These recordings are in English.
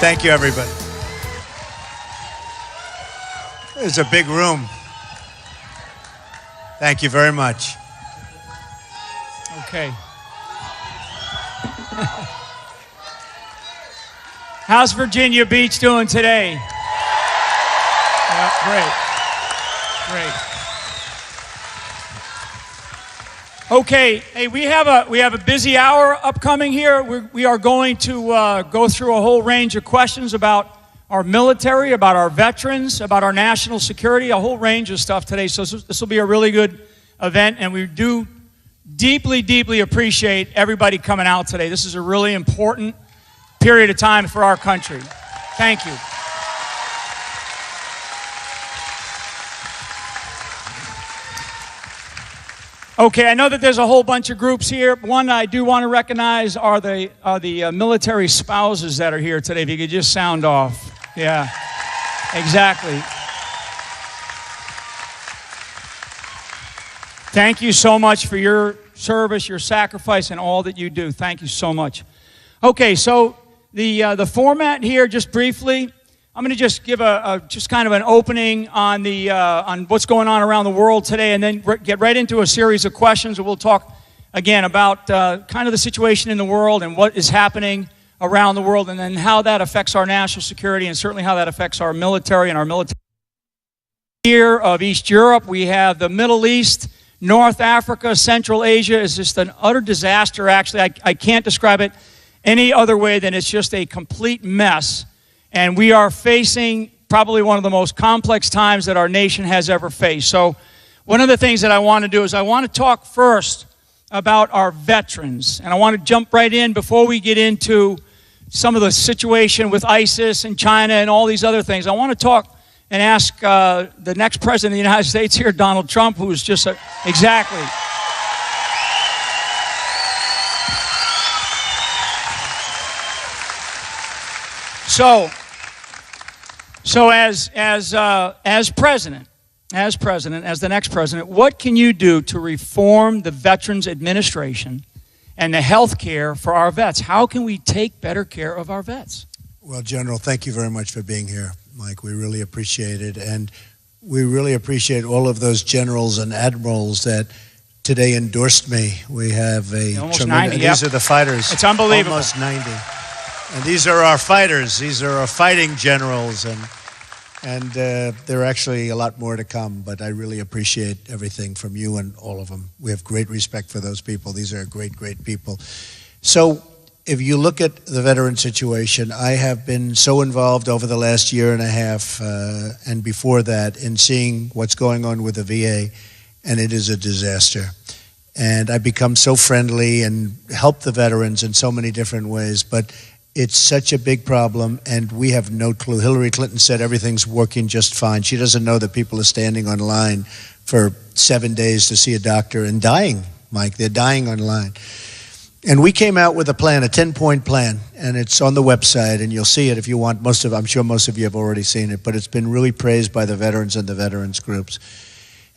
Thank you, everybody. It's a big room. Thank you very much. Okay. How's Virginia Beach doing today? Great. Okay, hey, we have a busy hour upcoming here. We are going to go through a whole range of questions about our military, about our veterans, about our national security, a whole range of stuff today. So this will be a really good event, and we do deeply, deeply appreciate everybody coming out today. This is a really important period of time for our country. Thank you. Okay, I know that there's a whole bunch of groups here. One I do want to recognize are the military spouses that are here today. If you could just sound off. Yeah, exactly. Thank you so much for your service, your sacrifice, and all that you do. Thank you so much. Okay, so the format here, just briefly, I'm going to just give just kind of an opening on on what's going on around the world today, and then get right into a series of questions. We'll talk again about kind of the situation in the world and what is happening around the world, and then how that affects our national security, and certainly how that affects our military and our military. Here of East Europe, we have the Middle East, North Africa, Central Asia is just an utter disaster. Actually, I can't describe it any other way than it's just a complete mess. And we are facing probably one of the most complex times that our nation has ever faced. So one of the things that I want to do is I want to talk first about our veterans. And I want to jump right in before we get into some of the situation with ISIS and China and all these other things. I want to talk and ask the next president of the United States here, Donald Trump, who's just exactly. So as president, as the next president, what can you do to reform the Veterans Administration and the health care for our vets? How can we take better care of our vets? Well, General, thank you very much for being here, Mike. We really appreciate it. And we really appreciate all of those generals and admirals that today endorsed me. We have a almost 90, yep. These are the fighters. It's unbelievable. Almost 90. And these are our fighters. These are our fighting generals. And there are actually a lot more to come, but I really appreciate everything from you and all of them. We have great respect for those people. These are great, great people. So if you look at the veteran situation, I have been so involved over the last year and a half and before that in seeing what's going on with the VA, and it is a disaster. And I've become so friendly and helped the veterans in so many different ways, but it's such a big problem, and we have no clue. Hillary Clinton said everything's working just fine. She doesn't know that people are standing on line for 7 days to see a doctor and dying, Mike. They're dying on line. And we came out with a plan, a 10-point plan, and it's on the website, and you'll see it if you want. I'm sure most of you have already seen it, but it's been really praised by the veterans and the veterans groups.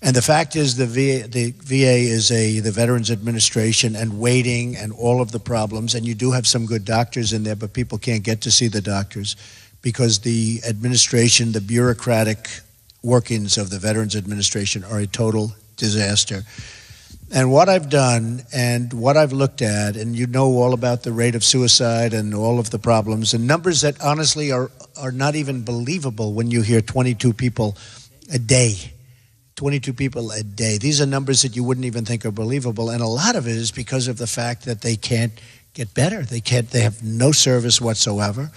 And the fact is the VA is the Veterans Administration and waiting and all of the problems, and you do have some good doctors in there, but people can't get to see the doctors because the administration, the bureaucratic workings of the Veterans Administration are a total disaster. And what I've done and what I've looked at, and you know all about the rate of suicide and all of the problems, and numbers that honestly are not even believable when you hear 22 people a day. 22 people a day. These are numbers that you wouldn't even think are believable, and a lot of it is because of the fact that they can't get better. They have no service whatsoever,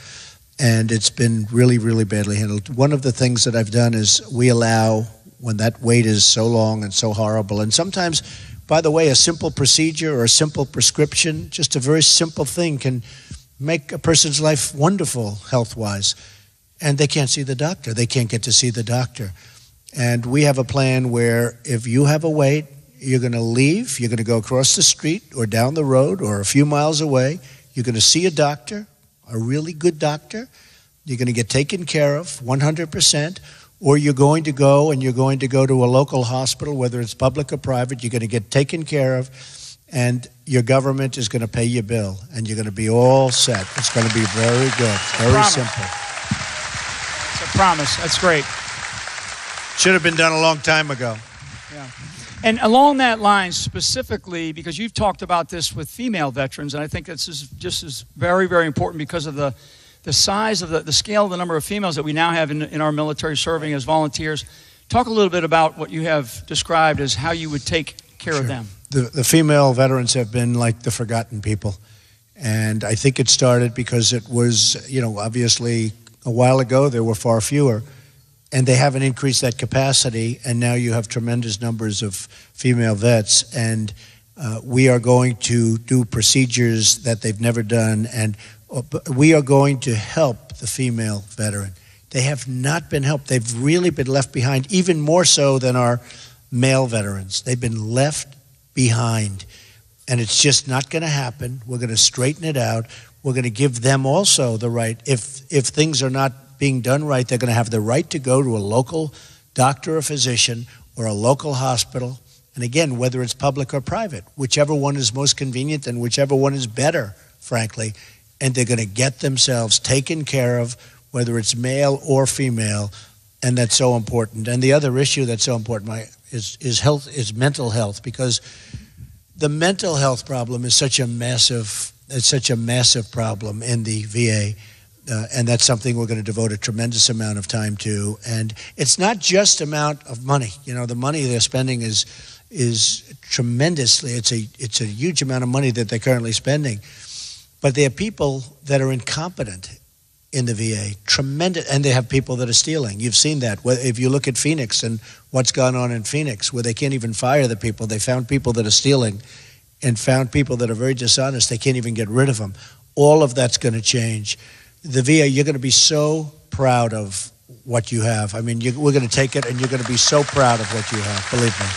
and it's been really, really badly handled. One of the things that I've done is we allow, when that wait is so long and so horrible, and sometimes, by the way, a simple procedure or a simple prescription, just a very simple thing can make a person's life wonderful health-wise, and they can't see the doctor. They can't get to see the doctor. And we have a plan where if you have a wait, you're going to leave, you're going to go across the street or down the road or a few miles away, you're going to see a doctor, a really good doctor, you're going to get taken care of 100%, or you're going to go to a local hospital, whether it's public or private, you're going to get taken care of, and your government is going to pay your bill, and you're going to be all set. It's going to be very good, very simple. It's a promise. That's great. Should have been done a long time ago. Yeah. And along that line specifically, because you've talked about this with female veterans, and I think this is just as very, very important because of the size of the scale of the number of females that we now have in our military serving as volunteers. Talk a little bit about what you have described as how you would take care of them. The female veterans have been like the forgotten people. And I think it started because it was, obviously a while ago there were far fewer. And they haven't increased that capacity. And now you have tremendous numbers of female vets. And we are going to do procedures that they've never done. And we are going to help the female veteran. They have not been helped. They've really been left behind, even more so than our male veterans. They've been left behind. And it's just not going to happen. We're going to straighten it out. We're going to give them also the right. If things are not being done right, they're going to have the right to go to a local doctor or physician or a local hospital. And again, whether it's public or private, whichever one is most convenient and whichever one is better, frankly. And they're going to get themselves taken care of, whether it's male or female, and that's so important. And the other issue that's so important is mental health, because the mental health problem is such a massive problem in the VA, and that's something we're going to devote a tremendous amount of time to. And it's not just amount of money. The money they're spending is tremendously. It's a huge amount of money that they're currently spending, but there are people that are incompetent in the VA, tremendous, and they have people that are stealing. You've seen that. If you look at Phoenix and what's gone on in Phoenix, where they can't even fire the people, they found people that are stealing and found people that are very dishonest. They can't even get rid of them. All of that's going to change. The VA, you're going to be so proud of what you have. I mean, we're going to take it, and you're going to be so proud of what you have, believe me.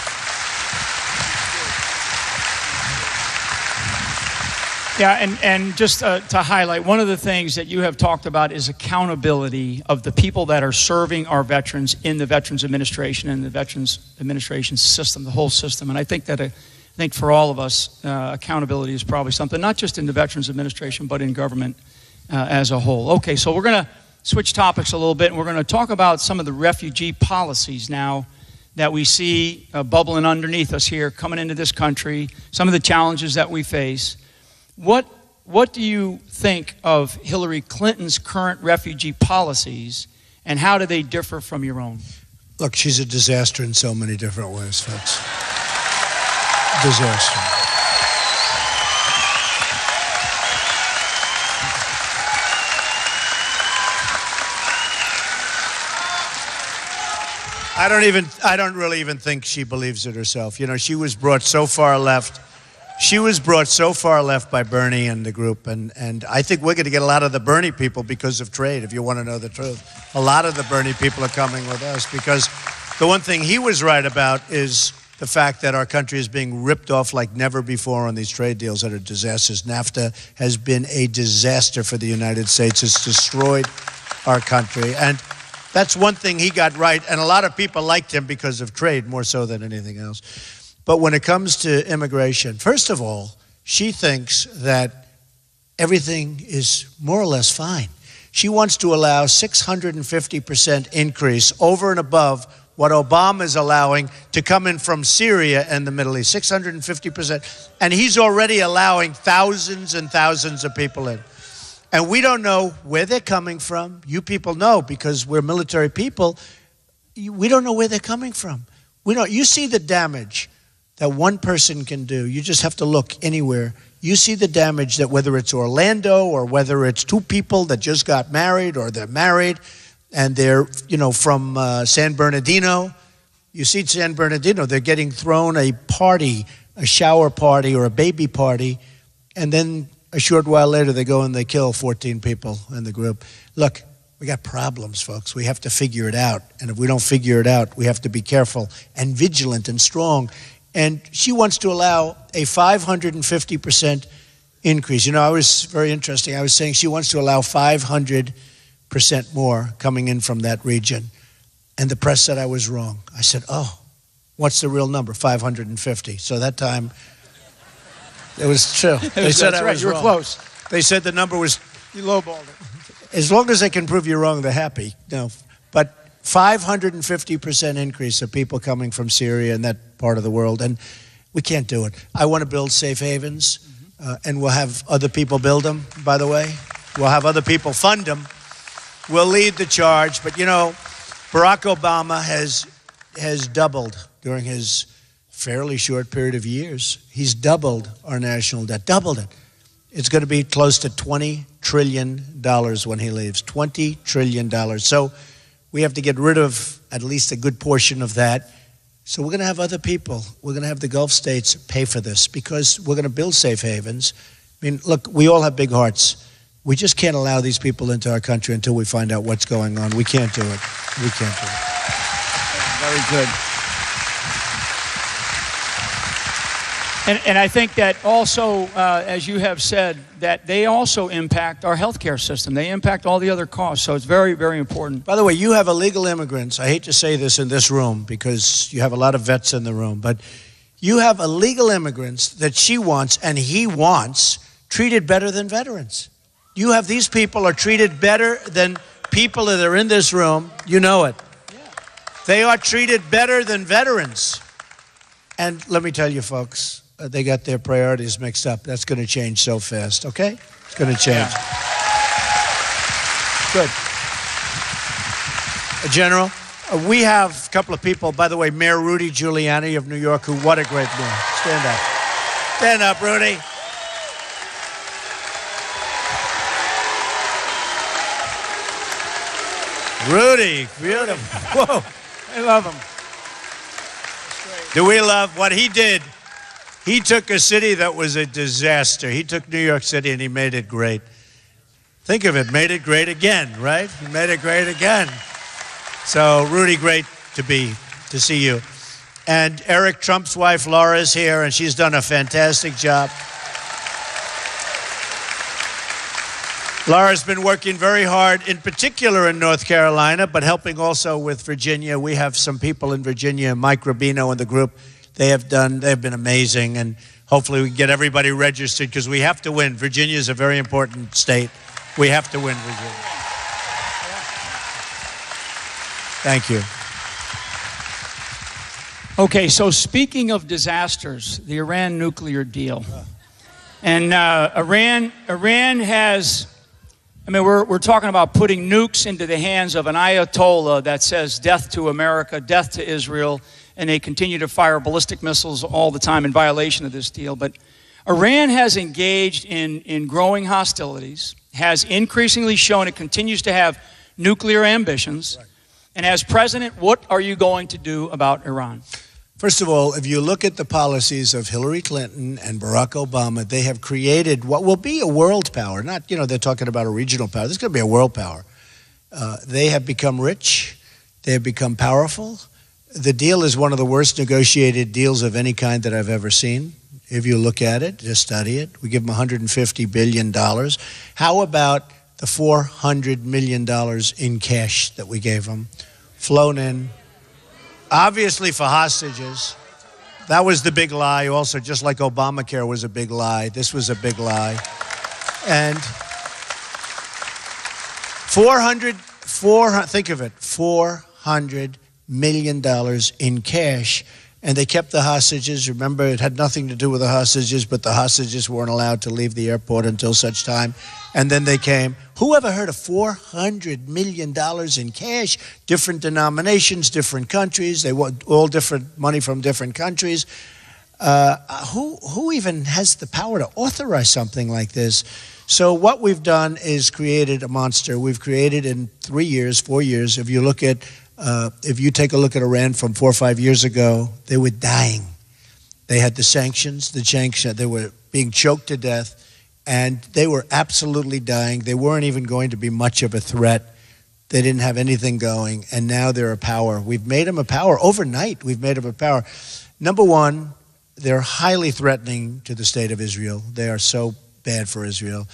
Yeah, and just to highlight, one of the things that you have talked about is accountability of the people that are serving our veterans in the Veterans Administration and the Veterans Administration system, the whole system. And I think for all of us, accountability is probably something, not just in the Veterans Administration, but in government as a whole. Okay, so we're going to switch topics a little bit, and we're going to talk about some of the refugee policies now that we see bubbling underneath us here, coming into this country, some of the challenges that we face. What do you think of Hillary Clinton's current refugee policies, and how do they differ from your own? Look, she's a disaster in so many different ways, folks. Disaster. I don't really even think she believes it herself. She was brought so far left. She was brought so far left by Bernie and the group, and I think we're going to get a lot of the Bernie people because of trade, if you want to know the truth. A lot of the Bernie people are coming with us because the one thing he was right about is the fact that our country is being ripped off like never before on these trade deals that are disasters. NAFTA has been a disaster for the United States. It's destroyed our country, and that's one thing he got right, and a lot of people liked him because of trade more so than anything else. But when it comes to immigration, first of all, she thinks that everything is more or less fine. She wants to allow 650% increase over and above what Obama is allowing to come in from Syria and the Middle East, 650%. And he's already allowing thousands and thousands of people in. And we don't know where they're coming from. You people know, because we're military people. We don't know where they're coming from. You see the damage that one person can do. You just have to look anywhere. You see the damage that whether it's Orlando or whether it's two people that just got married or they're married and they're, from San Bernardino. You see San Bernardino, they're getting thrown a party, a shower party or a baby party, and then a short while later they go and they kill 14 people in the group. Look, we got problems, folks. We have to figure it out. And if we don't figure it out, we have to be careful and vigilant and strong. And she wants to allow a 550% increase. It was very interesting. I was saying she wants to allow 500% more coming in from that region. And the press said I was wrong. I said, what's the real number? 550. So that time, It was true. They said That's I right. was You were wrong. close. They said the number was, You lowballed it. as long as they can prove you wrong, they're happy. No, but 550% increase of people coming from Syria and that part of the world, and we can't do it. I want to build safe havens, and we'll have other people build them, by the way. We'll have other people fund them. We'll lead the charge, but you know, Barack Obama has doubled during his fairly short period of years. He's doubled our national debt, doubled it. It's going to be close to $20 trillion when he leaves, $20 trillion. So we have to get rid of at least a good portion of that. So we're going to have other people. We're going to have the Gulf states pay for this because we're going to build safe havens. I mean, look, we all have big hearts. We just can't allow these people into our country until we find out what's going on. We can't do it. We can't do it. Very good. And I think that also, as you have said, that they also impact our healthcare system. They impact all the other costs. So it's very, very important. By the way, you have illegal immigrants. I hate to say this in this room because you have a lot of vets in the room, but you have illegal immigrants that she wants and he wants treated better than veterans. You have these people are treated better than people that are in this room. You know it. Yeah. They are treated better than veterans. And let me tell you, folks, they got their priorities mixed up. That's going to change so fast, okay? It's going to change. Yeah. Good. General, we have a couple of people, by the way, Mayor Rudy Giuliani of New York, who, what a great mayor. Stand up. Stand up, Rudy. Rudy, beautiful. Whoa. I love him. Do we love what he did? He took a city that was a disaster. He took New York City and he made it great. Think of it, made it great again, right? He made it great again. So, Rudy, great to see you. And Eric Trump's wife, Laura, is here, and she's done a fantastic job. Laura's been working very hard, in particular in North Carolina, but helping also with Virginia. We have some people in Virginia, Mike Rubino and the group. They've been amazing, and hopefully we can get everybody registered because we have to win. Virginia is a very important state. We have to win Virginia. Thank you. Okay, so speaking of disasters, the Iran nuclear deal. And Iran has, I mean, we're talking about putting nukes into the hands of an Ayatollah that says death to America, death to Israel, and they continue to fire ballistic missiles all the time in violation of this deal. But Iran has engaged in growing hostilities, has increasingly shown it continues to have nuclear ambitions. Right. And as president, what are you going to do about Iran? First of all, if you look at the policies of Hillary Clinton and Barack Obama, they have created what will be a world power. Not, they're talking about a regional power. This is going to be a world power. They have become rich. They have become powerful. The deal is one of the worst negotiated deals of any kind that I've ever seen. If you look at it, just study it. We give them $150 billion. How about the $400 million in cash that we gave them, flown in, obviously for hostages? That was the big lie also, just like Obamacare was a big lie. This was a big lie. And think of it, $400 million in cash, and they kept the hostages. Remember, it had nothing to do with the hostages, but the hostages weren't allowed to leave the airport until such time, and then they came. Who ever heard of $400 million in cash? Different denominations, different countries. They want all different money from different countries. Who even has the power to authorize something like this? So what we've done is created a monster. We've created in 3 years, 4 years, if you look at if you take a look at Iran from 4 or 5 years ago, they were dying. They had the sanctions, they were being choked to death, and they were absolutely dying. They weren't even going to be much of a threat. They didn't have anything going, and now they're a power. We've made them a power. Overnight, we've made them a power. Number one, they're highly threatening to the state of Israel. They are so bad for Israel.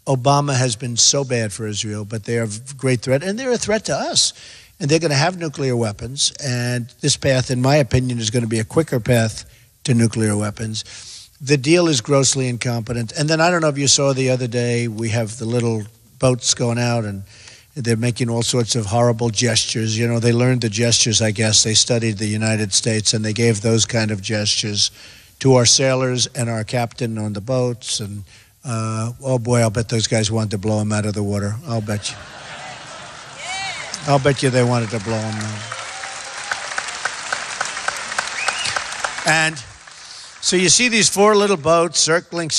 Obama has been so bad for Israel, but they are a great threat, and they're a threat to us. And they're going to have nuclear weapons, and this path, in my opinion, is going to be a quicker path to nuclear weapons. The deal is grossly incompetent. And then I don't know if you saw the other day, we have the little boats going out and they're making all sorts of horrible gestures. You know, they learned the gestures, I guess. They studied the United States and they gave those kind of gestures to our sailors and our captain on the boats. And, oh boy, I'll bet those guys wanted to blow him out of the water. I'll bet you. I'll bet you they wanted to blow him out. And so you see these four little boats circling,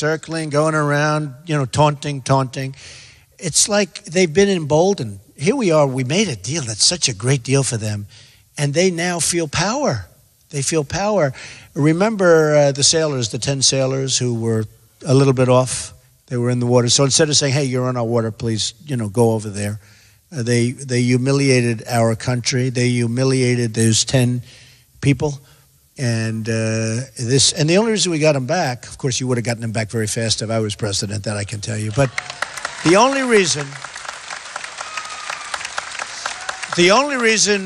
going around, you know, taunting. It's like they've been emboldened. Here we are, we made a deal that's such a great deal for them, and they now feel power. They feel power. Remember the sailors, the 10 sailors who were a little bit off? They were in the water. So instead of saying, hey, you're on our water, please, you know, go over there. They humiliated our country. They humiliated those 10 people. And the only reason we got them back, of course, you would have gotten them back very fast if I was president, that I can tell you. But the only reason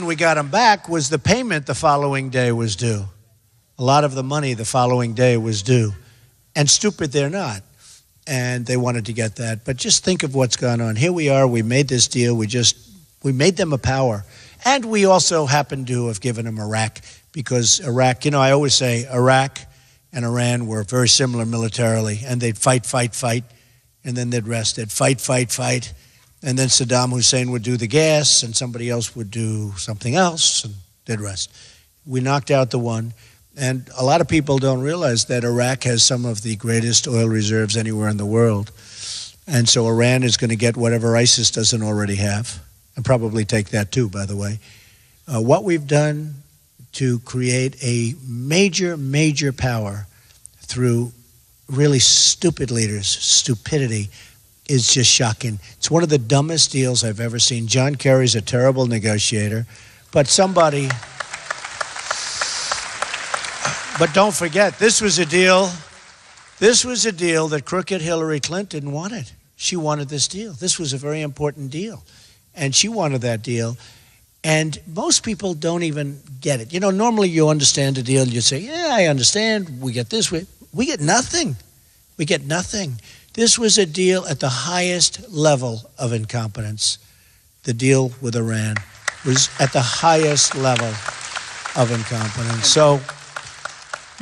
we got them back was the payment the following day was due. A lot of the money the following day was due. And stupid they're not. And they wanted to get that. But just think of what's gone on. Here we are, we made this deal, we made them a power. And we also happen to have given them Iraq, because Iraq, you know, I always say Iraq and Iran were very similar militarily, and they'd fight, and then they'd rest. They'd fight, and then Saddam Hussein would do the gas, and somebody else would do something else, and they'd rest. We knocked out the one, and a lot of people don't realize that Iraq has some of the greatest oil reserves anywhere in the world, and so Iran is going to get whatever ISIS doesn't already have, and probably take that too, by the way. What we've done to create a major power through really stupid leaders, stupidity, is just shocking. It's one of the dumbest deals I've ever seen. John Kerry's a terrible negotiator, but don't forget, this was a deal that crooked Hillary Clinton wanted. She wanted this deal. This was a very important deal, and she wanted that deal. And most people don't even get it. You know, normally you understand a deal, you say, yeah, I understand, we get this. We get nothing. We get nothing. This was a deal at the highest level of incompetence. The deal with Iran was at the highest level of incompetence. So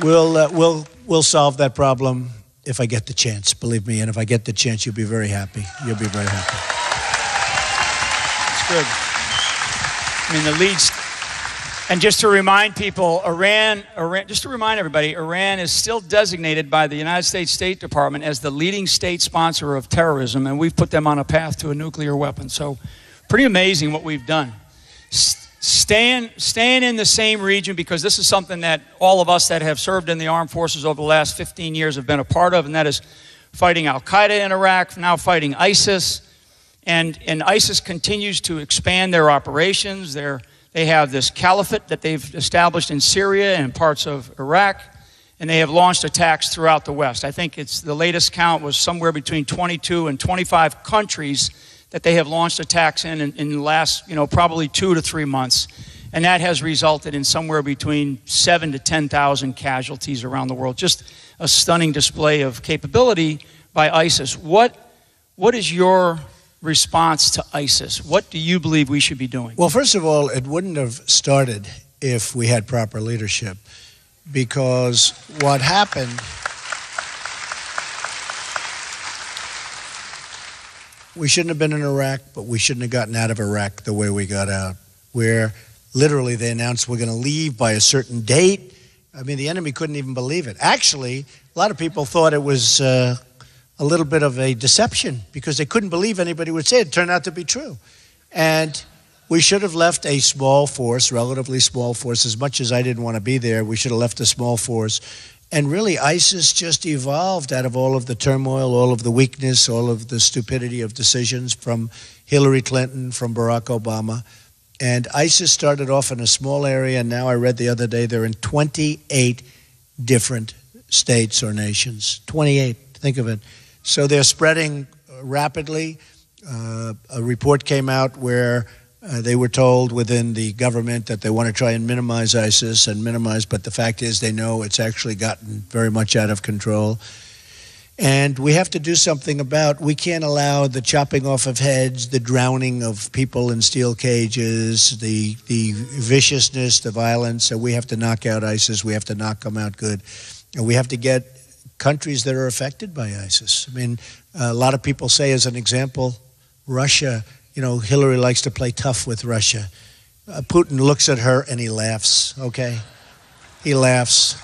we'll solve that problem if I get the chance, believe me. And if I get the chance, you'll be very happy. You'll be very happy. That's good. I mean, the leads, and just to remind people, just to remind everybody, Iran is still designated by the United States State Department as the leading state sponsor of terrorism, and we've put them on a path to a nuclear weapon. So pretty amazing what we've done. Staying in the same region, because this is something that all of us that have served in the armed forces over the last 15 years have been a part of, and that is fighting Al-Qaeda in Iraq, now fighting ISIS. And ISIS continues to expand their operations. They have this caliphate that they've established in Syria and parts of Iraq, and they have launched attacks throughout the West. I think the latest count was somewhere between 22 and 25 countries that they have launched attacks in the last, probably 2 to 3 months. And that has resulted in somewhere between 7,000 to 10,000 casualties around the world. Just a stunning display of capability by ISIS. What is your response to ISIS? What do you believe we should be doing? Well, first of all, it wouldn't have started if we had proper leadership, because what happened, we shouldn't have been in Iraq, but we shouldn't have gotten out of Iraq the way we got out, where literally they announced we're going to leave by a certain date. I mean, the enemy couldn't even believe it. Actually, a lot of people thought it was a little bit of a deception, because they couldn't believe anybody would say it. It turned out to be true. And we should have left a small force, relatively small force. As much as I didn't want to be there, we should have left a small force. And really, ISIS just evolved out of all of the turmoil, all of the weakness, all of the stupidity of decisions from Hillary Clinton, from Barack Obama. And ISIS started off in a small area, and now I read the other day they're in 28 different states or nations. 28, think of it. So they're spreading rapidly. A report came out where They were told within the government that they want to try and minimize ISIS but the fact is they know it's actually gotten very much out of control. And we have to do something we can't allow the chopping off of heads, the drowning of people in steel cages, the viciousness, the violence. So we have to knock out ISIS. We have to knock them out good. And we have to get countries that are affected by ISIS. I mean, a lot of people say, as an example, Russia, Hillary likes to play tough with Russia. Putin looks at her and he laughs, okay? He laughs.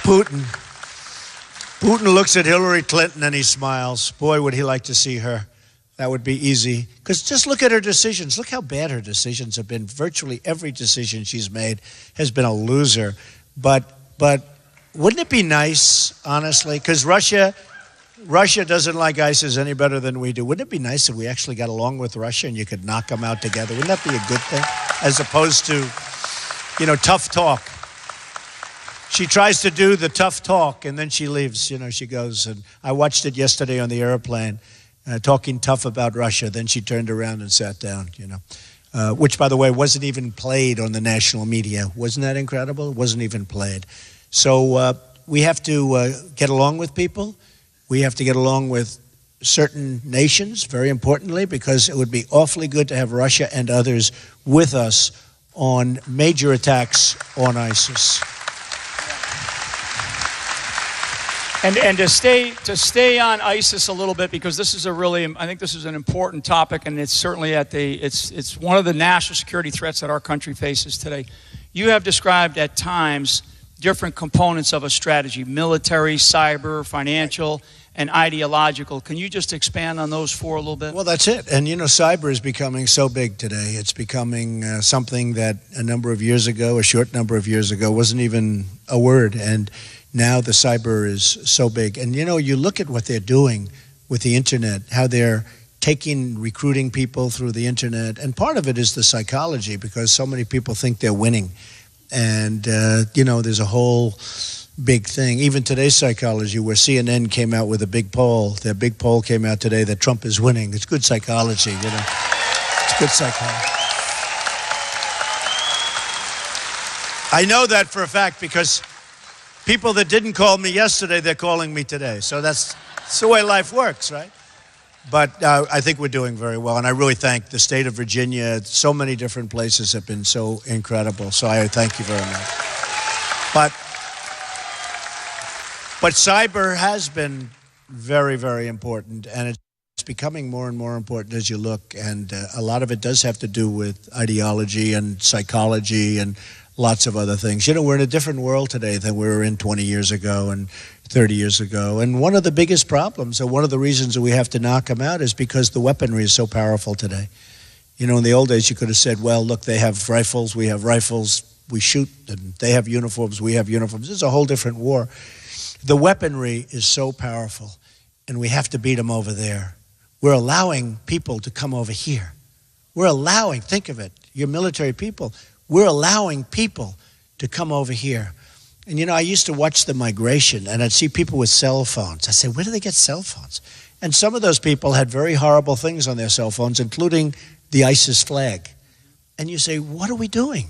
Putin looks at Hillary Clinton and he smiles. Boy, would he like to see her. That would be easy. Because just look at her decisions. Look how bad her decisions have been. Virtually every decision she's made has been a loser. But wouldn't it be nice, honestly? Because Russia doesn't like ISIS any better than we do. Wouldn't it be nice if we actually got along with Russia and you could knock them out together? Wouldn't that be a good thing? As opposed to, tough talk. She tries to do the tough talk, and then she leaves. She goes. And I watched it yesterday on the airplane, talking tough about Russia. Then she turned around and sat down, which, by the way, wasn't even played on the national media. Wasn't that incredible? It wasn't even played. So we have to get along with people. We have to get along with certain nations, very importantly, because it would be awfully good to have Russia and others with us on major attacks on ISIS. And to stay on ISIS a little bit, because this is I think this is an important topic, and it's certainly it's one of the national security threats that our country faces today. You have described at times different components of a strategy: military, cyber, financial, and ideological. Can you just expand on those four a little bit? Well, that's it. And cyber is becoming so big today. It's becoming something that a short number of years ago, wasn't even a word. And now the cyber is so big. And you look at what they're doing with the internet, how they're recruiting people through the internet. And part of it is the psychology, because so many people think they're winning. And, there's a whole big thing. Even today's psychology, where CNN came out with a big poll. Their big poll came out today that Trump is winning. It's good psychology, It's good psychology. I know that for a fact because people that didn't call me yesterday, they're calling me today. So that's the way life works, right? But I think we're doing very well. And I really thank the state of Virginia. So many different places have been so incredible. So I thank you very much. But cyber has been very, very important. And it's becoming more and more important as you look. And a lot of it does have to do with ideology and psychology and lots of other things. We're in a different world today than we were in 20 years ago and 30 years ago. And one of the biggest problems, or one of the reasons that we have to knock them out, is because the weaponry is so powerful today. In the old days, you could have said, well, look, they have rifles, we have rifles, we shoot, and they have uniforms, we have uniforms. This is a whole different war. The weaponry is so powerful, and we have to beat them over there. We're allowing people to come over here. Think of it, you're military people. We're allowing people to come over here. And, I used to watch the migration, and I'd see people with cell phones. I said, where do they get cell phones? And some of those people had very horrible things on their cell phones, including the ISIS flag. And you say, what are we doing?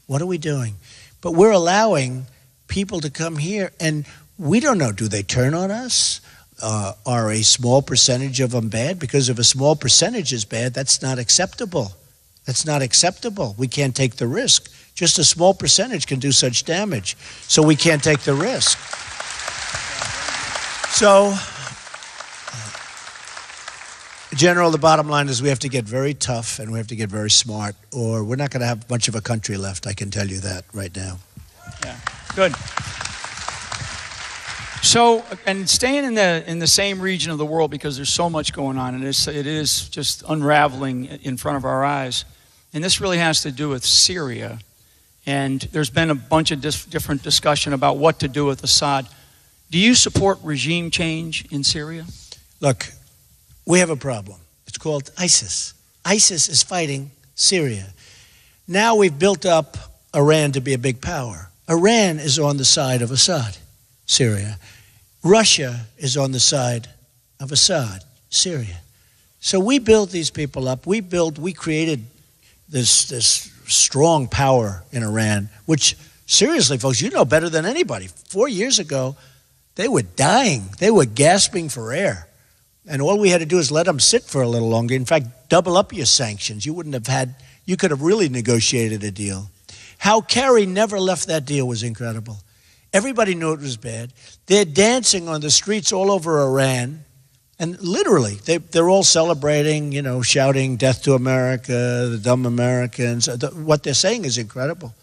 What are we doing? But we're allowing people to come here, and we don't know, do they turn on us? Are a small percentage of them bad? Because if a small percentage is bad, that's not acceptable. That's not acceptable. We can't take the risk. Just a small percentage can do such damage. So we can't take the risk. So, General, the bottom line is we have to get very tough and we have to get very smart, or we're not going to have much of a country left, I can tell you that right now. Yeah, good. So, and staying in the same region of the world, because there's so much going on, and it is just unraveling in front of our eyes. And this really has to do with Syria. And there's been a bunch of different discussion about what to do with Assad. Do you support regime change in Syria? Look, we have a problem. It's called ISIS. ISIS is fighting Syria. Now we've built up Iran to be a big power. Iran is on the side of Assad, Syria. Russia is on the side of Assad, Syria. So we built these people up. We created this strong power in Iran, which, seriously, folks, you know better than anybody. 4 years ago, they were dying. They were gasping for air. And all we had to do is let them sit for a little longer. In fact, double up your sanctions. You could have really negotiated a deal. How Kerry never left that deal was incredible. Everybody knew it was bad. They're dancing on the streets all over Iran. And literally, they're all celebrating, shouting death to America, the dumb Americans. What they're saying is incredible.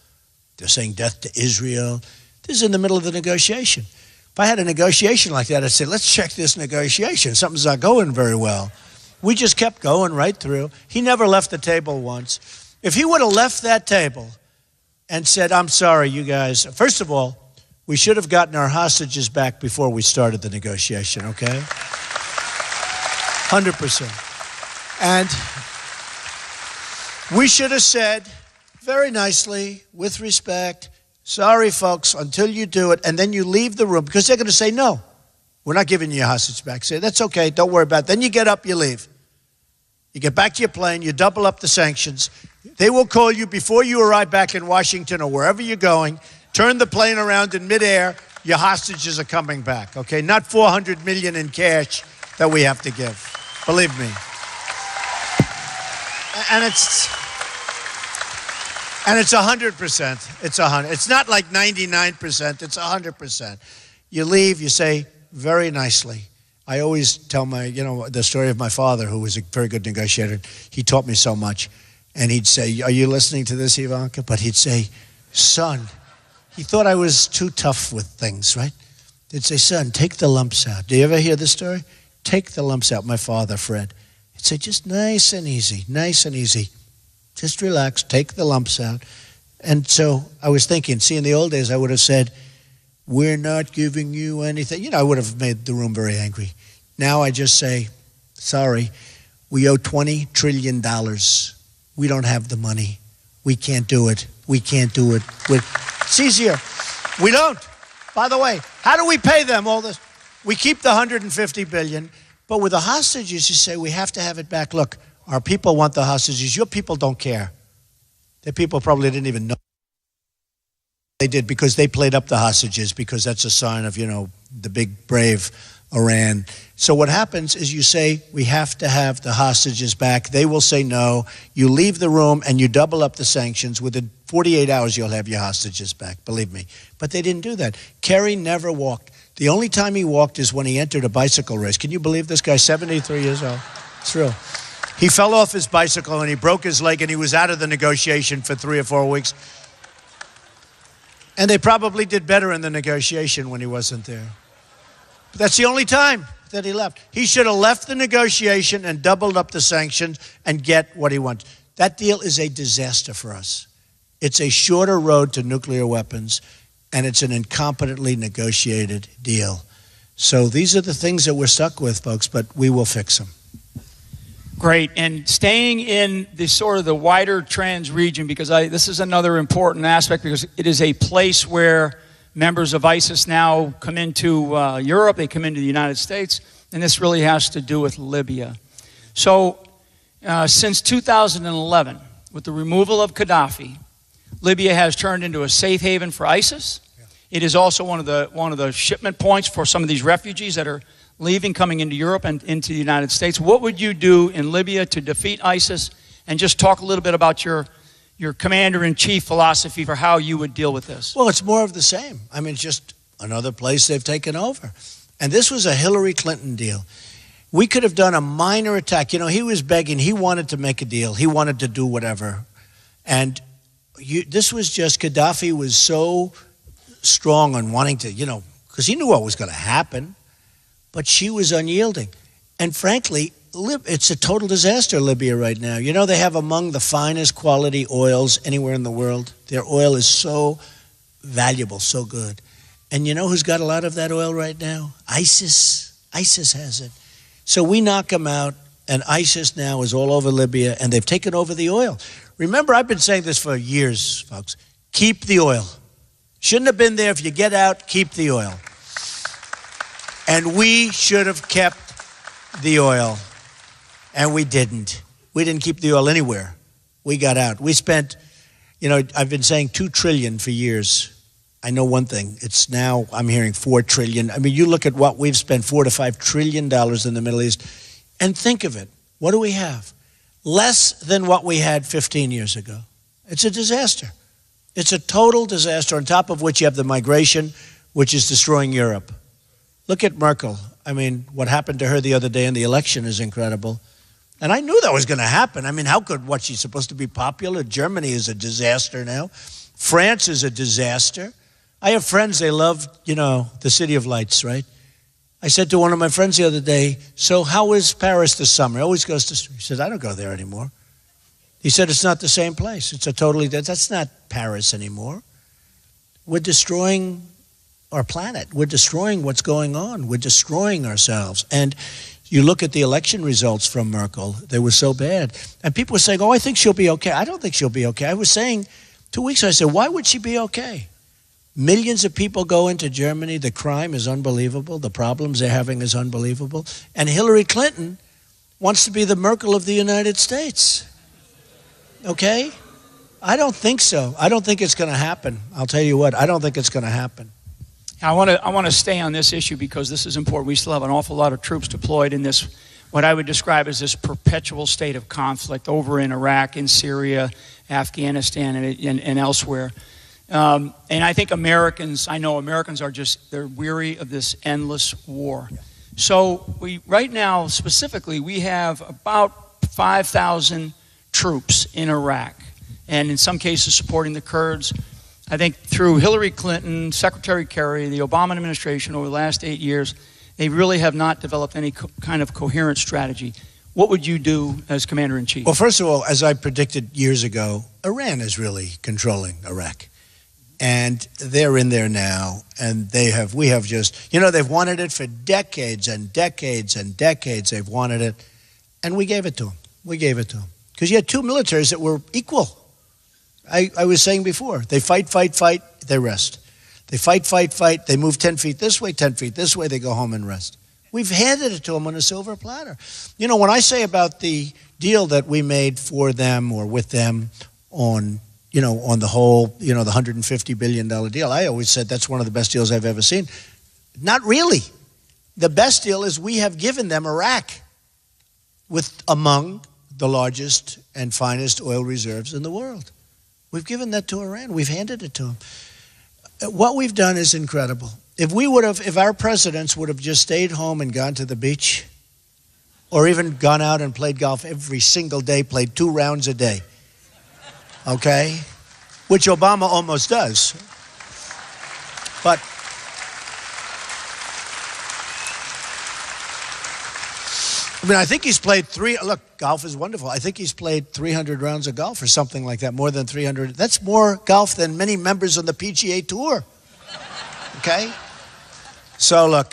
They're saying death to Israel. This is in the middle of the negotiation. If I had a negotiation like that, I'd say, let's check this negotiation. Something's not going very well. We just kept going right through. He never left the table once. If he would have left that table and said, I'm sorry, you guys. First of all, we should have gotten our hostages back before we started the negotiation, okay? 100%. And we should have said very nicely, with respect, sorry, folks, until you do it, and then you leave the room, because they're going to say, no, we're not giving you your hostage back. Say, that's okay, don't worry about it. Then you get up, you leave. You get back to your plane, you double up the sanctions. They will call you before you arrive back in Washington or wherever you're going, turn the plane around in midair, your hostages are coming back, okay? Not $400 million in cash that we have to give. Believe me. And it's 100%. It's 100. It's not like 99%. It's 100%. You leave, you say very nicely. I always tell the story of my father, who was a very good negotiator. He taught me so much. And he'd say, are you listening to this, Ivanka? But he'd say, son, he thought I was too tough with things, right? He'd say, son, take the lumps out. Do you ever hear this story? Take the lumps out. My father, Fred. He'd say, just nice and easy, nice and easy. Just relax, take the lumps out. And so I was thinking, see, in the old days, I would have said, we're not giving you anything. I would have made the room very angry. Now I just say, sorry, we owe $20 trillion. We don't have the money. We can't do it. We can't do it. It's easier. We don't. By the way, how do we pay them all this? We keep the $150 billion, but with the hostages, you say we have to have it back. Look, our people want the hostages. Your people don't care. Their people probably didn't even know. They did because they played up the hostages, because that's a sign of, the big, brave Iran. So what happens is you say, we have to have the hostages back. They will say no. You leave the room and you double up the sanctions. Within 48 hours, you'll have your hostages back, believe me. But they didn't do that. Kerry never walked. The only time he walked is when he entered a bicycle race. Can you believe this guy, 73 years old? It's real. He fell off his bicycle and he broke his leg and he was out of the negotiation for 3 or 4 weeks. And they probably did better in the negotiation when he wasn't there. But that's the only time that he left. He should have left the negotiation and doubled up the sanctions and get what he wants. That deal is a disaster for us. It's a shorter road to nuclear weapons, and it's an incompetently negotiated deal. So these are the things that we're stuck with, folks, but we will fix them. Great. And staying in the sort of the wider trans region, because this is another important aspect, because it is a place where members of ISIS now come into Europe, they come into the United States, and this really has to do with Libya. So since 2011, with the removal of Gaddafi, Libya has turned into a safe haven for ISIS. It is also one of the shipment points for some of these refugees that are leaving, coming into Europe and into the United States. What would you do in Libya to defeat ISIS? And just talk a little bit about your commander-in-chief philosophy for how you would deal with this. Well, it's more of the same. I mean, it's just another place they've taken over. And this was a Hillary Clinton deal. We could have done a minor attack. He was begging. He wanted to make a deal. He wanted to do whatever. And this was just, Gaddafi was so strong on wanting to, because he knew what was going to happen. But she was unyielding. And frankly, it's a total disaster, Libya, right now. They have among the finest quality oils anywhere in the world. Their oil is so valuable, so good. And you know who's got a lot of that oil right now? ISIS. ISIS has it. So we knock them out, and ISIS now is all over Libya, and they've taken over the oil. Remember, I've been saying this for years, folks. Keep the oil. Shouldn't have been there. If you get out, keep the oil. And we should have kept the oil. And we didn't. We didn't keep the oil anywhere. We got out. We spent, I've been saying $2 trillion for years. I know one thing. It's now, I'm hearing $4 trillion. I mean, you look at what we've spent, $4 to $5 trillion in the Middle East, and think of it. What do we have? Less than what we had 15 years ago. It's a disaster. It's a total disaster, on top of which you have the migration, which is destroying Europe. Look at Merkel. I mean, what happened to her the other day in the election is incredible. And I knew that was going to happen. I mean, how could, she's supposed to be popular? Germany is a disaster now. France is a disaster. I have friends, they love, the City of Lights, right? I said to one of my friends the other day, so how is Paris this summer? He always goes to, he says, I don't go there anymore. He said, it's not the same place. It's that's not Paris anymore. We're destroying our planet. We're destroying what's going on. We're destroying ourselves. And you look at the election results from Merkel, they were so bad. And people were saying, I think she'll be okay. I don't think she'll be okay. I was saying 2 weeks ago, I said, why would she be okay? Millions of people go into Germany. The crime is unbelievable. The problems they're having is unbelievable. And Hillary Clinton wants to be the Merkel of the United States. Okay? I don't think so. I don't think it's going to happen. I'll tell you what, I don't think it's going to happen. I want to stay on this issue because this is important. We still have an awful lot of troops deployed in this, what I would describe as this perpetual state of conflict over in Iraq, in Syria, Afghanistan, and elsewhere. And I think Americans are they're weary of this endless war. So right now, specifically, we have about 5,000 troops in Iraq, and in some cases supporting the Kurds. I think through Hillary Clinton, Secretary Kerry, the Obama administration over the last 8 years, they really have not developed any kind of coherent strategy. What would you do as Commander-in-Chief? Well, first of all, as I predicted years ago, Iran is really controlling Iraq. And they're in there now, and we have just, they've wanted it for decades and decades and decades. They've wanted it, and we gave it to them. We gave it to them. Because you had two militaries that were equal. I was saying before, they fight, they rest. They fight, they move 10 feet this way, 10 feet this way, they go home and rest. We've handed it to them on a silver platter. When I say about the deal that we made for them or with them on the whole, the $150 billion deal, I always said that's one of the best deals I've ever seen. Not really. The best deal is we have given them Iraq with among the largest and finest oil reserves in the world. We've given that to Iran. We've handed it to them. What we've done is incredible. If our presidents would have just stayed home and gone to the beach, or even gone out and played golf every single day, played 2 rounds a day, okay? Which Obama almost does. But I think he's played golf is wonderful. I think he's played 300 rounds of golf or something like that, more than 300. That's more golf than many members on the PGA Tour. Okay? So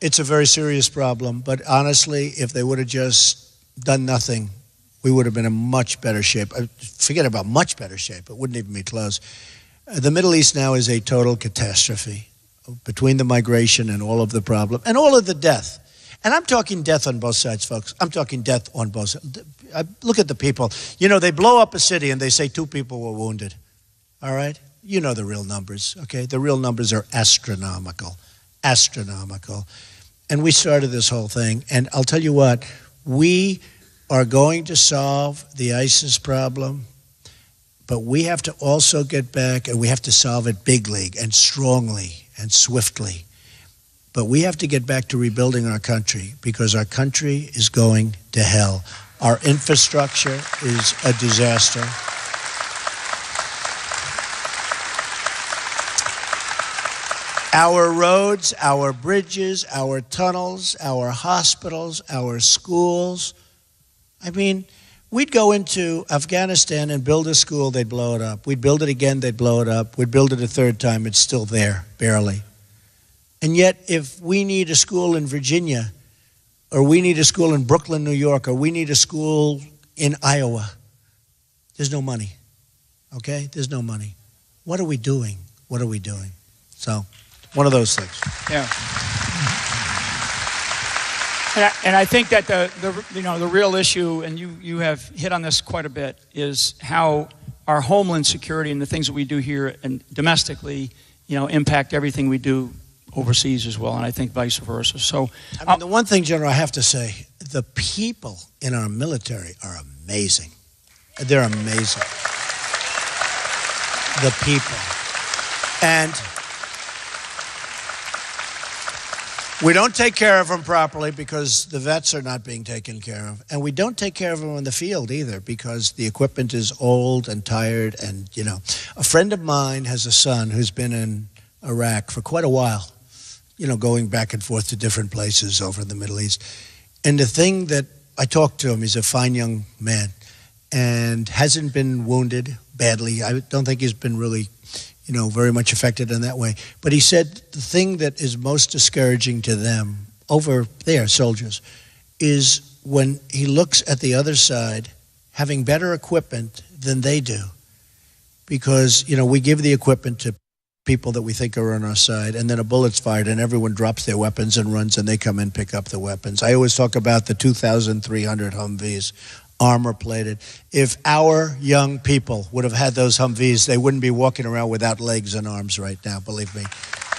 it's a very serious problem, but honestly, if they would have just done nothing, we would have been in much better shape. Forget about much better shape. It wouldn't even be close. The Middle East now is a total catastrophe between the migration and all of the problem and all of the death. And I'm talking death on both sides, folks. I'm talking death on both sides. Look at the people. They blow up a city and they say 2 people were wounded. All right? You know the real numbers, okay? The real numbers are astronomical. Astronomical. And we started this whole thing. And I'll tell you what, we are going to solve the ISIS problem, but we have to also get back and we have to solve it big league and strongly and swiftly. But we have to get back to rebuilding our country because our country is going to hell. Our infrastructure is a disaster. Our roads, our bridges, our tunnels, our hospitals, our schools. We'd go into Afghanistan and build a school, they'd blow it up. We'd build it again, they'd blow it up. We'd build it a third time, it's still there, barely. And yet, if we need a school in Virginia, or we need a school in Brooklyn, New York, or we need a school in Iowa, there's no money, okay? There's no money. What are we doing? What are we doing? So, one of those things. Yeah. And I think that the real issue, and you have hit on this quite a bit, is how our homeland security and the things that we do here and domestically, impact everything we do overseas as well, and I think vice versa. So, the one thing, General, I have to say, the people in our military are amazing. They're amazing. The people. And we don't take care of them properly because the vets are not being taken care of. And we don't take care of them in the field either because the equipment is old and tired. And, a friend of mine has a son who's been in Iraq for quite a while, going back and forth to different places over in the Middle East. And the thing that I talked to him, he's a fine young man and hasn't been wounded badly. I don't think he's been really very much affected in that way. But he said the thing that is most discouraging to them over there, soldiers, is when he looks at the other side having better equipment than they do. Because, we give the equipment to people that we think are on our side, and then a bullet's fired and everyone drops their weapons and runs and they come and pick up the weapons. I always talk about the 2,300 Humvees, armor-plated. If our young people would have had those Humvees, they wouldn't be walking around without legs and arms right now, believe me.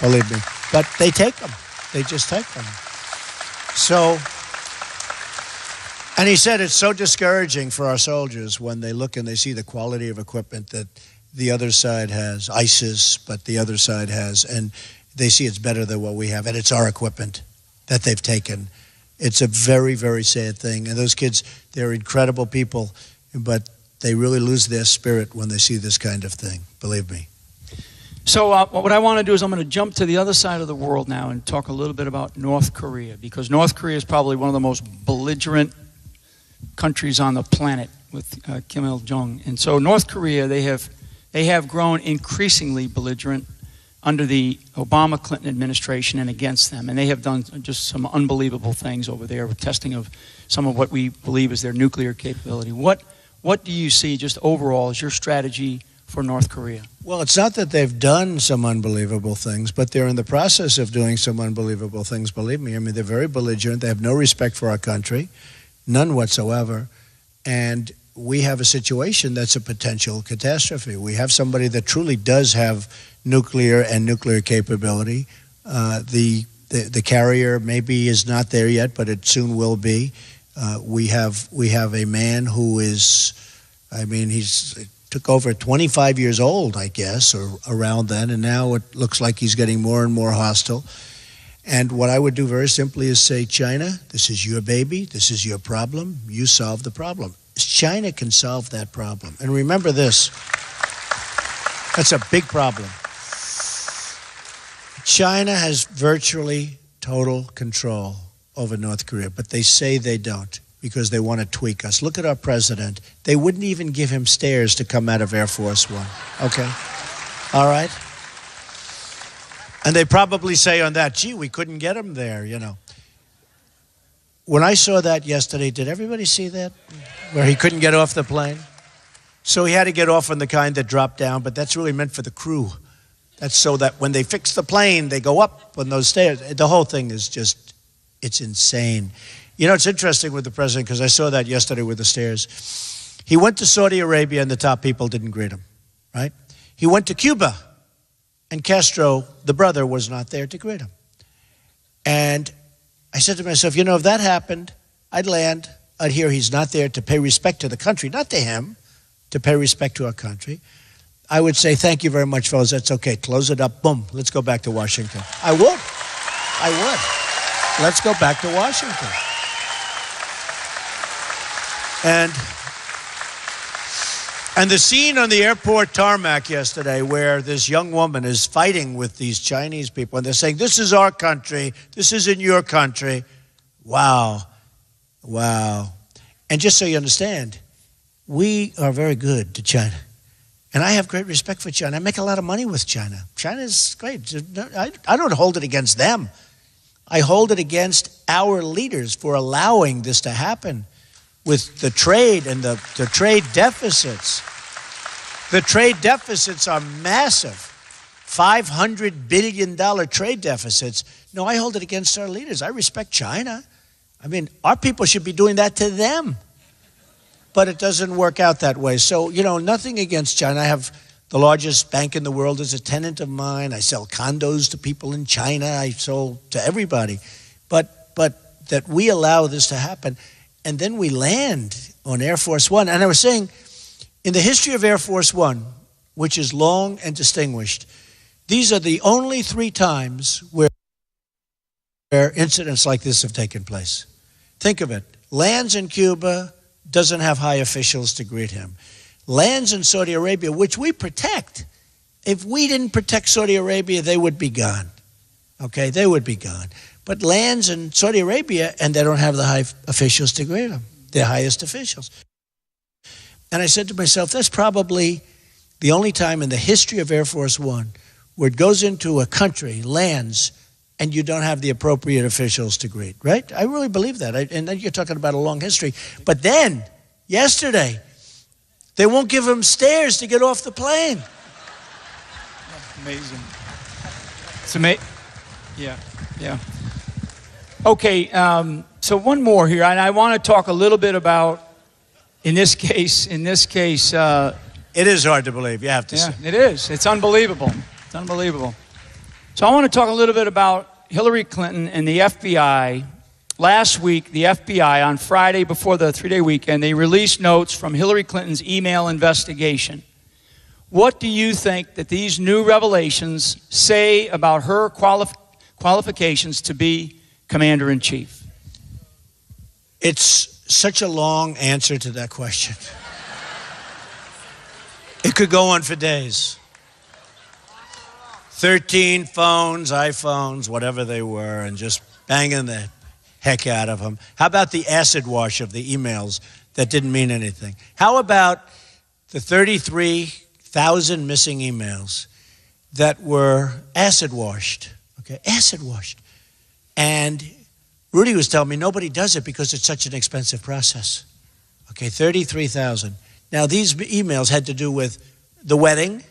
Believe me. But they take them. They just take them. So, and he said it's so discouraging for our soldiers when they look and they see the quality of equipment that the other side has, ISIS, but the other side has, and they see it's better than what we have, and it's our equipment that they've taken. It's a very, very sad thing. And those kids, they're incredible people, but they really lose their spirit when they see this kind of thing, believe me. So what I want to do is I'm going to jump to the other side of the world now and talk a little bit about North Korea, because North Korea is probably one of the most belligerent countries on the planet with Kim Il-jung. And so North Korea, they have grown increasingly belligerent under the Obama-Clinton administration and against them. And they have done just some unbelievable things over there with testing of some of what we believe is their nuclear capability. What do you see just overall as your strategy for North Korea? Well, it's not that they've done some unbelievable things, but they're in the process of doing some unbelievable things, believe me. They're very belligerent. They have no respect for our country, none whatsoever. And we have a situation that's a potential catastrophe. We have somebody that truly does have nuclear and nuclear capability. The carrier maybe is not there yet, but it soon will be. We have a man who is, he's took over 25 years old, I guess, or around then, and now it looks like he's getting more and more hostile. And what I would do very simply is say, China, this is your baby, this is your problem, you solve the problem. China can solve that problem. And remember this, that's a big problem. China has virtually total control over North Korea, but they say they don't because they want to tweak us. Look at our president. They wouldn't even give him stairs to come out of Air Force One. Okay? All right? And they probably say on that, gee, we couldn't get him there, When I saw that yesterday, did everybody see that? Where he couldn't get off the plane? So he had to get off on the kind that dropped down, but that's really meant for the crew. That's so that when they fix the plane, they go up on those stairs. The whole thing is just, it's insane. It's interesting with the president, because I saw that yesterday with the stairs. He went to Saudi Arabia and the top people didn't greet him, right? He went to Cuba and Castro, the brother, was not there to greet him. And I said to myself, if that happened, I'd land, I'd hear he's not there to pay respect to the country, not to him, to pay respect to our country. I would say, thank you very much, fellas, that's okay, close it up, boom, let's go back to Washington. I would. Let's go back to Washington. And the scene on the airport tarmac yesterday where this young woman is fighting with these Chinese people and they're saying, this is our country, this isn't your country. Wow. And just so you understand, we are very good to China. And I have great respect for China. I make a lot of money with China. China's great. I don't hold it against them. I hold it against our leaders for allowing this to happen. With the trade and the trade deficits. The trade deficits are massive. $500 billion trade deficits. No, I hold it against our leaders. I respect China. I mean, our people should be doing that to them. But it doesn't work out that way. So, nothing against China. I have the largest bank in the world as a tenant of mine. I sell condos to people in China. I sold to everybody. But that we allow this to happen, and then we land on Air Force One. And I was saying, in the history of Air Force One, which is long and distinguished, these are the only 3 times where incidents like this have taken place. Think of it. Lands in Cuba, doesn't have high officials to greet him. Lands in Saudi Arabia, which we protect. If we didn't protect Saudi Arabia, they would be gone. Okay, they would be gone. But lands in Saudi Arabia, and they don't have the high officials to greet them, the highest officials. And I said to myself, that's probably the only time in the history of Air Force One where it goes into a country, lands, and you don't have the appropriate officials to greet, right? I really believe that. And then you're talking about a long history. But then, yesterday, they won't give them stairs to get off the plane. Amazing. It's amazing. Yeah. Okay, so one more here, and I want to talk a little bit about, in this case. It is hard to believe, you have to say. Yeah, it is. It's unbelievable. It's unbelievable. So I want to talk a little bit about Hillary Clinton and the FBI. Last week, the FBI, on Friday before the 3-day weekend, they released notes from Hillary Clinton's email investigation. What do you think that these new revelations say about her qualifications to be Commander-in-Chief? It's such a long answer to that question. It could go on for days. 13 phones, iPhones, whatever they were, and just banging the heck out of them. How about the acid wash of the emails that didn't mean anything? How about the 33,000 missing emails that were acid washed? Okay, acid washed. And Rudy was telling me nobody does it because it's such an expensive process. Okay, 33,000. Now, these emails had to do with the wedding.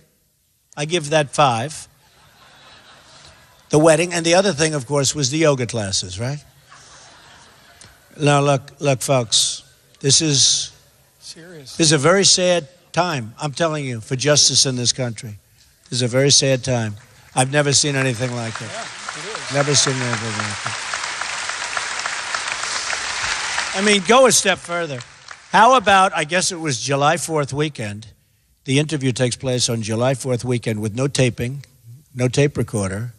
I give that 5. The wedding. And the other thing, of course, was the yoga classes, right? Now, look, folks, this is serious. This is a very sad time, I'm telling you, for justice in this country. This is a very sad time. I've never seen anything like it. Yeah, it is. Never seen anything like it. I mean, go a step further. How about, I guess it was July 4th weekend. The interview takes place on July 4th weekend with no taping, no tape recorder,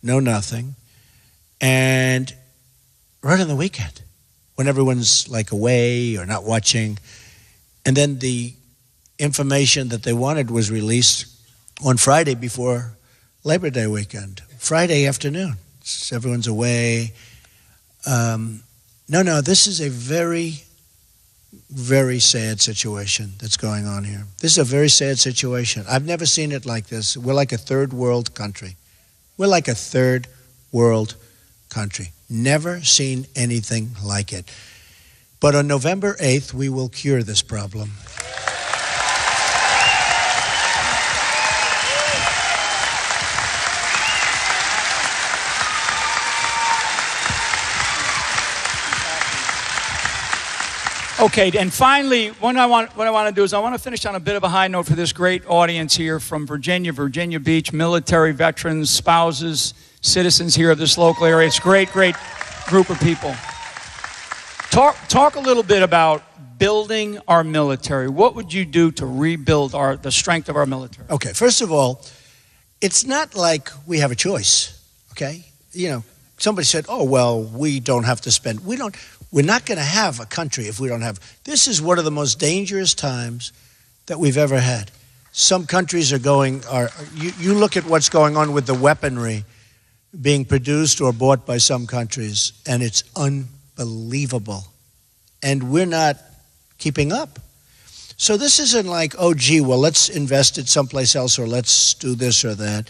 no nothing. And right on the weekend, when everyone's like away or not watching. And then the information that they wanted was released on Friday before Labor Day weekend, Friday afternoon. So everyone's away. No, this is a very, very sad situation that's going on here. This is a very sad situation. I've never seen it like this. We're like a third world country. We're like a third world country. Never seen anything like it. But on November 8th, we will cure this problem. Okay, and finally, what I want to do is I want to finish on a bit of a high note for this great audience here from Virginia Beach, military veterans, spouses, citizens here of this local area. It's a great group of people. Talk a little bit about building our military. What would you do to rebuild the strength of our military? Okay, first of all, it's not like we have a choice, okay? You know, somebody said, oh, well, we don't have to spend. We're not going to have a country if we don't have. This is one of the most dangerous times that we've ever had. Some countries you look at what's going on with the weaponry being produced or bought by some countries, and it's unbelievable. And we're not keeping up. So this isn't like, oh, gee, well, let's invest it someplace else or let's do this or that.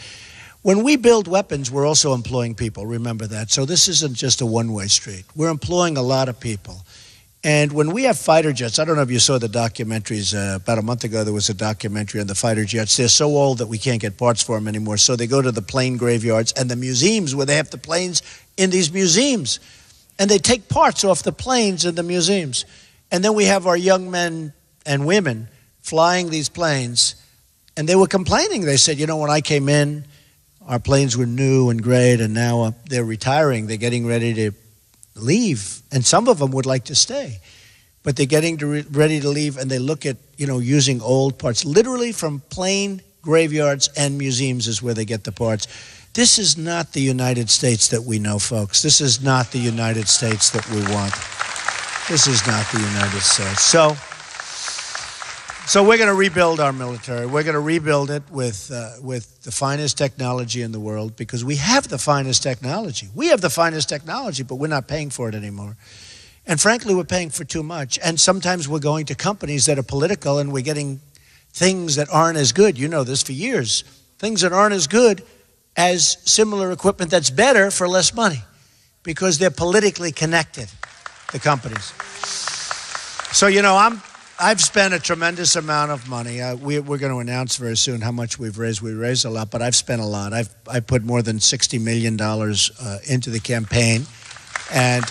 When we build weapons, we're also employing people. Remember that. So this isn't just a one-way street. We're employing a lot of people. And when we have fighter jets, I don't know if you saw the documentaries. About a month ago, there was a documentary on the fighter jets. They're so old that we can't get parts for them anymore. So they go to the plane graveyards and the museums where they have the planes in these museums. and they take parts off the planes in the museums. And then we have our young men and women flying these planes, and they were complaining. They said, when I came in, our planes were new and great, and now they're retiring. They're getting ready to leave, and some of them would like to stay. But they're getting ready to leave, and they look at, using old parts. Literally from plane graveyards and museums is where they get the parts. This is not the United States that we know, folks. This is not the United States that we want. This is not the United States. So we're going to rebuild our military. We're going to rebuild it with the finest technology in the world, because we have the finest technology. We have the finest technology, but we're not paying for it anymore. And frankly, we're paying for too much. And sometimes we're going to companies that are political, and we're getting things that aren't as good. You know this for years. Things that aren't as good as similar equipment that's better for less money, because they're politically connected, the companies. So, I've spent a tremendous amount of money. We're going to announce very soon how much we've raised. We raised a lot, but I've spent a lot. I put more than $60 million into the campaign, and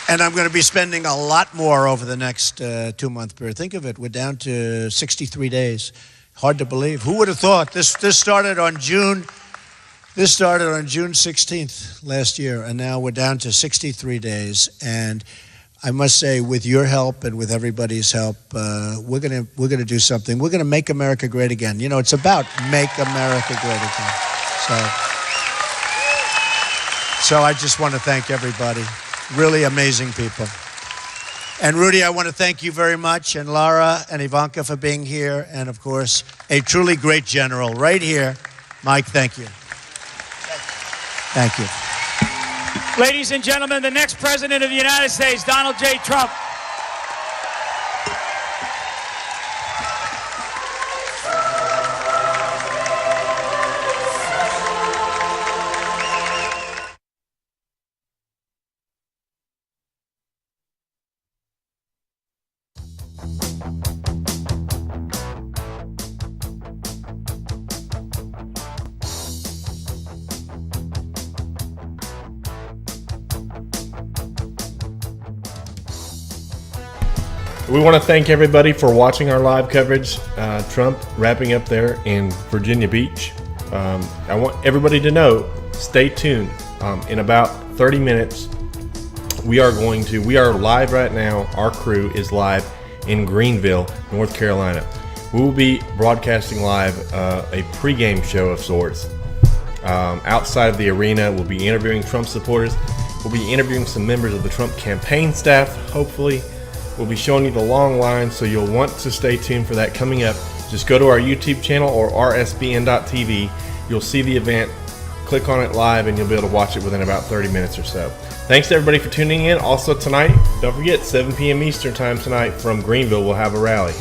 I'm going to be spending a lot more over the next 2-month period. Think of it. We're down to 63 days. Hard to believe. Who would have thought? This started on June 16th last year, and now we're down to 63 days. And I must say, with your help and with everybody's help, we're gonna do something. We're gonna make America great again. It's about make America great again. So I just want to thank everybody. Really amazing people. And Rudy, I want to thank you very much, and Lara and Ivanka for being here, and of course, a truly great general right here. Mike, thank you. Thank you. Ladies and gentlemen, the next president of the United States, Donald J. Trump. We want to thank everybody for watching our live coverage. Trump wrapping up there in Virginia Beach. I want everybody to know, stay tuned. In about 30 minutes, we are live right now. Our crew is live in Greenville, North Carolina. We will be broadcasting live a pregame show of sorts. Outside of the arena, we'll be interviewing Trump supporters. We'll be interviewing some members of the Trump campaign staff, hopefully. We'll be showing you the long line, so you'll want to stay tuned for that coming up. Just go to our YouTube channel or rsbn.tv. You'll see the event, click on it live, and you'll be able to watch it within about 30 minutes or so. Thanks to everybody for tuning in. Also tonight, don't forget, 7 p.m. Eastern time tonight from Greenville, we'll have a rally.